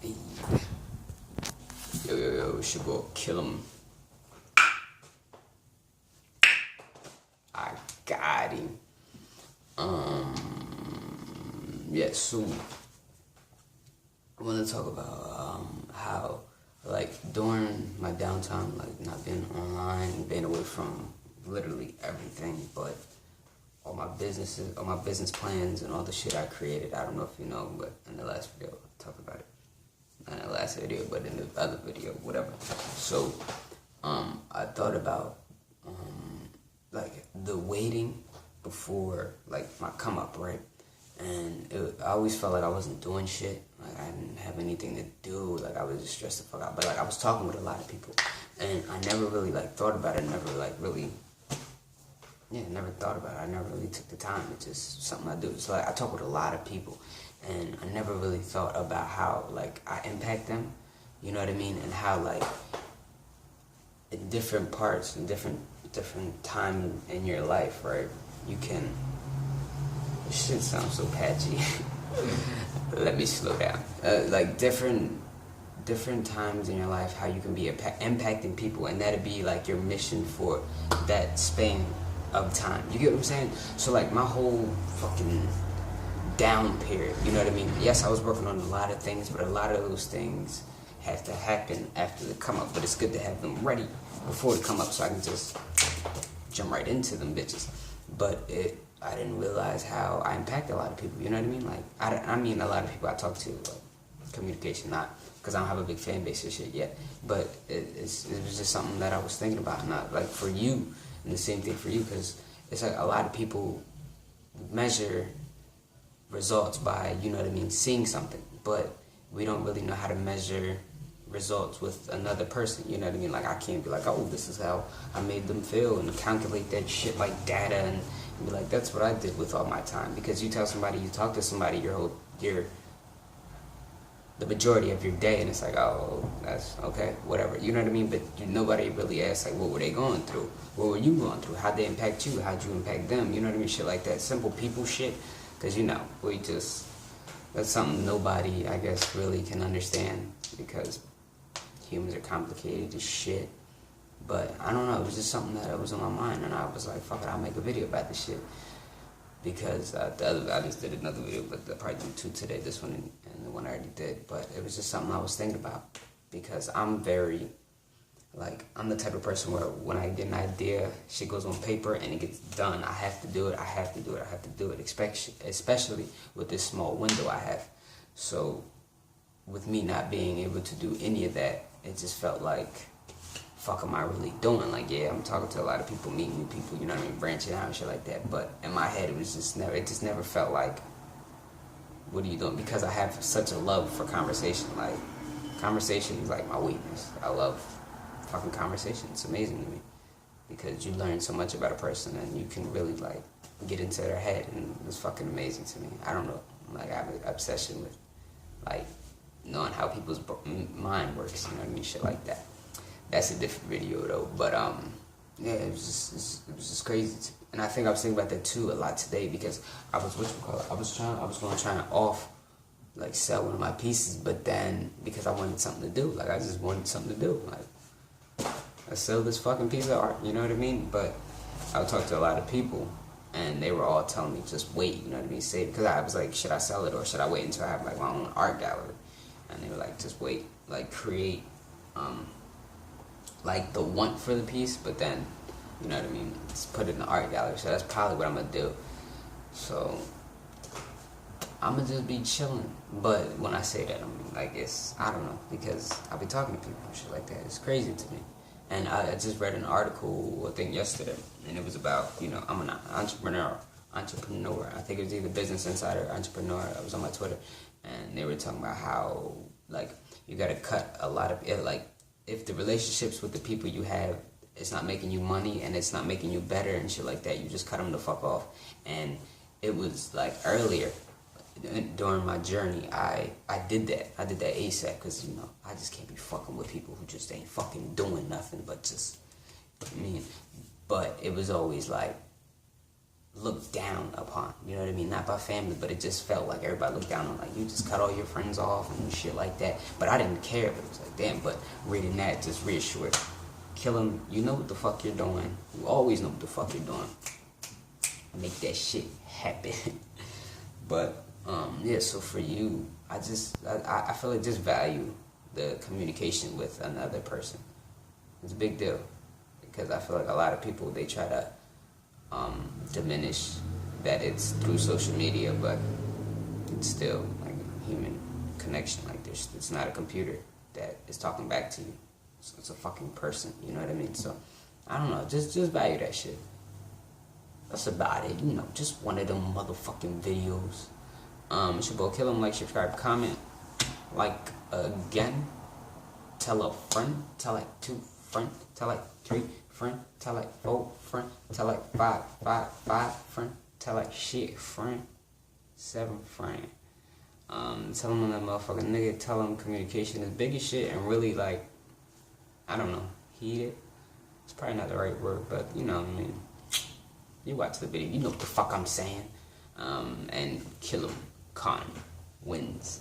Hey. Yo, it's your boy, kill him. I got him. Yeah, so I want to talk about how, like, during my downtime, like, not being online, being away from literally everything, but all my business plans and all the shit I created. I don't know if you know, but in the last video, I talked about it. Not in the last video, but in the other video, whatever. So, I thought about, like, the waiting before, like, my come up, right? And I always felt like I wasn't doing shit. Like, I didn't have anything to do. Like, I was just stressed the fuck out. But, like, I was talking with a lot of people. And I never really, like, thought about it. Never thought about it. I never really took the time. It's just something I do. So, like, I talk with a lot of people. And I never really thought about how, like, I impact them. You know what I mean? And how, like, in different parts and different time in your life, right? You can... This shit sounds so patchy. Let me slow down. Like, different times in your life, how you can be impacting people, and that'd be like your mission for that span of time. You get what I'm saying? So, like, my whole fucking down period, you know what I mean? Yes, I was working on a lot of things, but a lot of those things have to happen after the come up. But it's good to have them ready before the come up, so I can just jump right into them bitches. But I didn't realize how I impact a lot of people, you know what I mean? Like, I mean, a lot of people I talk to, like, communication, not because I don't have a big fan base or shit yet, but it was just something that I was thinking about, not like for you, and the same thing for you, because it's like a lot of people measure results by, you know what I mean, seeing something, but we don't really know how to measure results with another person, you know what I mean? Like, I can't be like, oh, this is how I made them feel, and calculate that shit like data, and be like, that's what I did with all my time. Because you tell somebody, you talk to somebody the majority of your day, and it's like, oh, that's okay, whatever, you know what I mean? But nobody really asks, like, what were they going through? What were you going through? How'd they impact you? How'd you impact them? You know what I mean? Shit like that, simple people shit, because, you know, that's something nobody, I guess, really can understand, because humans are complicated as shit. But I don't know, it was just something that was on my mind, and I was like, fuck it, I'll make a video about this shit. Because I just did another video, but I'll probably do two today, this one and the one I already did. But it was just something I was thinking about, because I'm very, like, I'm the type of person where when I get an idea, shit goes on paper and it gets done. I have to do it, especially with this small window I have. So with me not being able to do any of that, it just felt like, fuck am I really doing? Like, yeah, I'm talking to a lot of people, meeting new people, you know what I mean, branching out and shit like that. But in my head, it just never felt like, what are you doing? Because I have such a love for conversation. Like, conversation is like my weakness. I love fucking conversation. It's amazing to me, because you learn so much about a person, and you can really, like, get into their head, and it's fucking amazing to me. I don't know, like, I have an obsession with, like, knowing how people's mind works, you know what I mean, shit like that. That's a different video though, but yeah, it was just crazy. And I think I was thinking about that too a lot today, because I was going to try and sell one of my pieces, but then because I wanted something to do, like, I just wanted something to do, like, I sell this fucking piece of art, you know what I mean? But I would talk to a lot of people, and they were all telling me, just wait, you know what I mean, save, because I was like, should I sell it, or should I wait until I have, like, my own art gallery? And they were like, just wait, like, create like, the want for the piece, but then, you know what I mean, just put it in the art gallery. So that's probably what I'm gonna do. So I'm gonna just be chilling. But when I say that, I mean, like, it's, I don't know, because I'll be talking to people and shit like that. It's crazy to me. And I just read an article, I think yesterday, and it was about, you know, I'm an entrepreneur. I think it was either Business Insider or Entrepreneur. I was on my Twitter, and they were talking about how, like, you gotta cut a lot of it, like, if the relationships with the people you have, it's not making you money and it's not making you better and shit like that, you just cut them the fuck off. And it was like earlier during my journey, I did that. I did that ASAP, because, you know, I just can't be fucking with people who just ain't fucking doing nothing but just, I mean, but it was always like looked down upon. You know what I mean? Not by family, but it just felt like everybody looked down on, like, you just cut all your friends off and shit like that. But I didn't care. But it was like, damn. But reading that just reassured. Kill him. You know what the fuck you're doing. You always know what the fuck you're doing. Make that shit happen. But yeah. So for you, I feel like just value the communication with another person. It's a big deal, because I feel like a lot of people, they try to diminish that it's through social media, but it's still like a human connection. Like it's not a computer that is talking back to you. It's a fucking person. You know what I mean? So I don't know. Just value that shit. That's about it. You know, just one of them motherfucking videos. It's your boy Kill 'em. Like, subscribe, comment, like again. Tell a friend. Tell like 2 friends. Tell like 3 friend. Tell like 4 friend. Tell like 5 friend. Tell like shit friend. 7 friend. Tell them on that motherfucking nigga. Tell them communication is big as shit, and really, like, I don't know, heat it. It's probably not the right word, but you know what I mean. You watch the video, you know what the fuck I'm saying. And kill him. Khan wins.